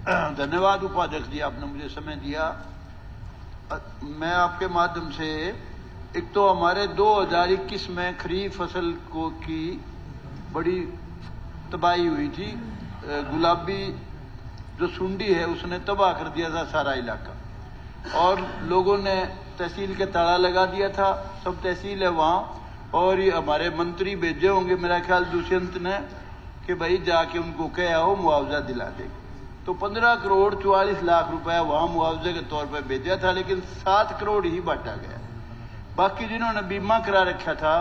धन्यवाद उपाध्यक्ष जी, आपने मुझे समय दिया। मैं आपके माध्यम से, एक तो हमारे 2021 में खरीफ फसल की बड़ी तबाही हुई थी। गुलाबी जो सुंडी है उसने तबाह कर दिया था सारा इलाका, और लोगों ने तहसील के ताला लगा दिया था। सब तहसील है वहाँ, और ये हमारे मंत्री भेजे होंगे मेरा ख्याल दुष्यंत ने, कि भाई जाके उनको कह आओ मुआवजा दिला देंगे। तो 15 करोड़ 44 लाख रुपया वहाँ मुआवजे के तौर पर भेजा था, लेकिन 7 करोड़ ही बांटा गया। बाकी जिन्होंने बीमा करा रखा था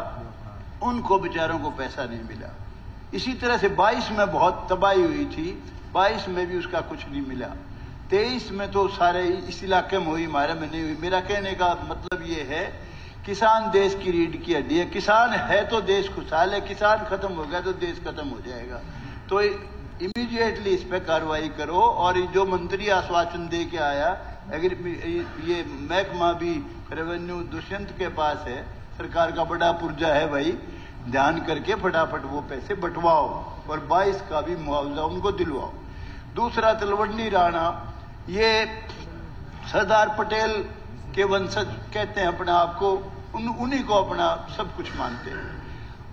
उनको बेचारों को पैसा नहीं मिला। इसी तरह से 22 में बहुत तबाही हुई थी, 22 में भी उसका कुछ नहीं मिला। 23 में तो सारे इस इलाके में हुई, हमारे में नहीं हुई। मेरा कहने का मतलब ये है, किसान देश की रीढ़ की हड्डी है। किसान है तो देश खुशहाल है, किसान खत्म हो गया तो देश खत्म हो जाएगा। तो इमीडिएटली इस पर कार्रवाई करो। और जो मंत्री आश्वासन दे के आया, अगर ये महकमा भी रेवेन्यू दुष्यंत के पास है, सरकार का बड़ा पुर्जा है भाई, ध्यान करके फटाफट वो पैसे बंटवाओ और 22 का भी मुआवजा उनको दिलवाओ। दूसरा, तलवंडी राणा, ये सरदार पटेल के वंशज कहते हैं अपने आप को, उन्हीं को अपना सब कुछ मानते हैं।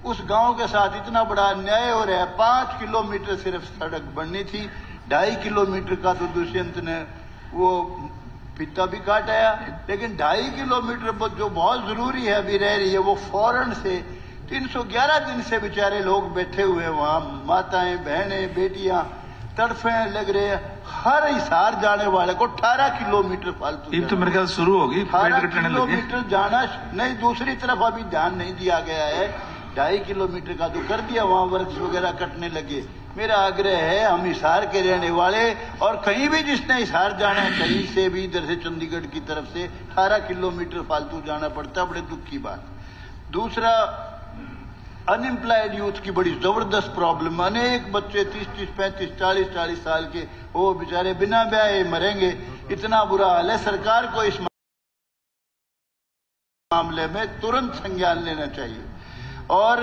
उस गांव के साथ इतना बड़ा अन्याय हो रहा है। 5 किलोमीटर सिर्फ सड़क बननी थी, 2.5 किलोमीटर का तो दुष्यंत ने वो फित्ता भी काटाया। लेकिन 2.5 किलोमीटर जो बहुत जरूरी है अभी रह रही है, वो फौरन से 311 दिन से बेचारे लोग बैठे हुए हैं वहां, माताएं बहनें बेटियां तड़फे लग रहे हैं। हर हिसार जाने वाले को 18 किलोमीटर फालतू, तो मेरे ख्याल शुरू होगी 18 किलोमीटर जाना नहीं। दूसरी तरफ अभी ध्यान नहीं दिया गया है। 2.5 किलोमीटर का तो कर दिया, वहां वर्क्स वगैरह कटने लगे। मेरा आग्रह है, हम हिसार के रहने वाले, और कहीं भी जिसने हिसार जाना है, कहीं से भी, इधर से चंडीगढ़ की तरफ से 18 किलोमीटर फालतू जाना पड़ता है, बड़े दुख की बात। दूसरा, अनएम्प्लॉयड यूथ की बड़ी जबरदस्त प्रॉब्लम। अनेक बच्चे 30-30, 35, 40-40 साल के, वो बेचारे बिना ब्याह मरेंगे। इतना बुरा हाल है। सरकार को इस मामले में तुरंत संज्ञान लेना चाहिए। और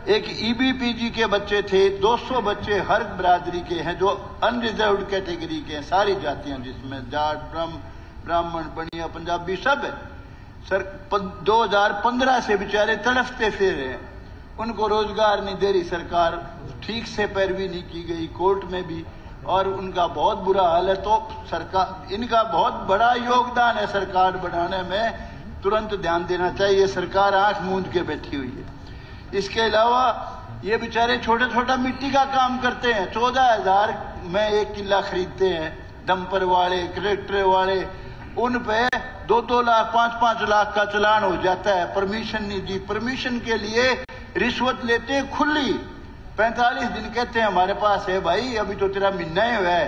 एक ईबीपीजी के बच्चे थे, 200 बच्चे हर बिरादरी के हैं, जो अनरिजर्व्ड कैटेगरी के हैं, सारी जातियां, जिसमें जाट, ब्राह्मण, बनिया, पंजाबी सब है। 2015 से बेचारे तड़फते फिर रहे हैं, उनको रोजगार नहीं दे रही सरकार, ठीक से पैरवी नहीं की गई कोर्ट में भी, और उनका बहुत बुरा हाल है। तो सरकार, इनका बहुत बड़ा योगदान है सरकार बनाने में, तुरंत ध्यान देना चाहिए। सरकार आंख मूंद के बैठी हुई है। इसके अलावा ये बेचारे छोटे छोटा मिट्टी का काम करते हैं, 14,000 में 1 किला खरीदते हैं। डंपर वाले, ट्रैक्टर वाले, उन पे 2-2 लाख 5-5 लाख का चालान हो जाता है। परमिशन नहीं दी, परमिशन के लिए रिश्वत लेते हैं खुली। 45 दिन कहते हैं हमारे पास है भाई, अभी तो तेरा महीना ही हुआ है।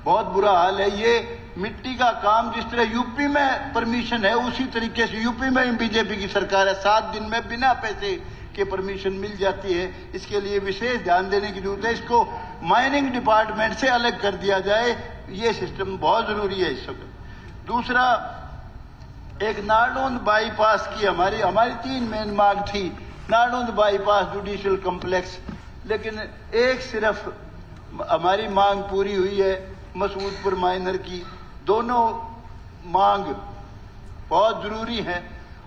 बहुत बुरा हाल है। ये मिट्टी का काम जिस तरह यूपी में परमिशन है, उसी तरीके से यूपी में बीजेपी की सरकार है, 7 दिन में बिना पैसे के परमिशन मिल जाती है। इसके लिए विशेष ध्यान देने की जरूरत है। इसको माइनिंग डिपार्टमेंट से अलग कर दिया जाए, ये सिस्टम बहुत जरूरी है इस वक्त। दूसरा, एक नारनौंद बाईपास की हमारी 3 मेन मांग थी। नारनौंद बाईपास, जुडिशियल कॉम्प्लेक्स, लेकिन एक सिर्फ हमारी मांग पूरी हुई है, मसूदपुर माइनर की। दोनों मांग बहुत जरूरी है।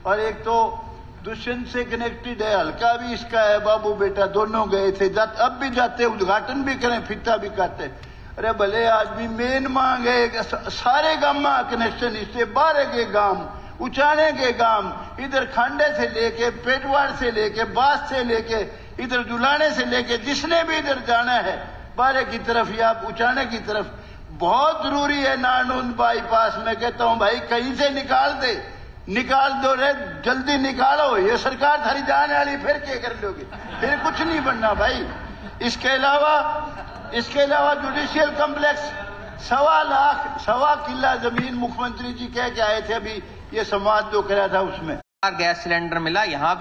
और एक तो दुष्यंत से कनेक्टेड है, हल्का भी इसका है, बाबू बेटा दोनों गए थे, अब भी जाते, उद्घाटन भी करें, फित्ता भी काटे। अरे भले आदमी, मेन मांग है सारे गांव में कनेक्शन, इससे 12 के गांव, उचाने के गांव, इधर खांडे से लेके, पेटवाड़ से लेके, बास से लेके, इधर जुलाने से लेके, जिसने भी इधर जाना है 12 की तरफ या उचाने की तरफ, बहुत जरूरी है नारनौंद बाईपास। मैं कहता हूं भाई, कहीं से निकाल दो रे, जल्दी निकालो। ये सरकार थारी जाने वाली, फिर क्या कर लोगे, फिर कुछ नहीं बनना भाई। इसके अलावा जुडिशियल कॉम्प्लेक्स, 1.25 किला जमीन मुख्यमंत्री जी कह के आए थे, अभी ये संवाद जो करा था उसमें गैस सिलेंडर मिला। यहाँ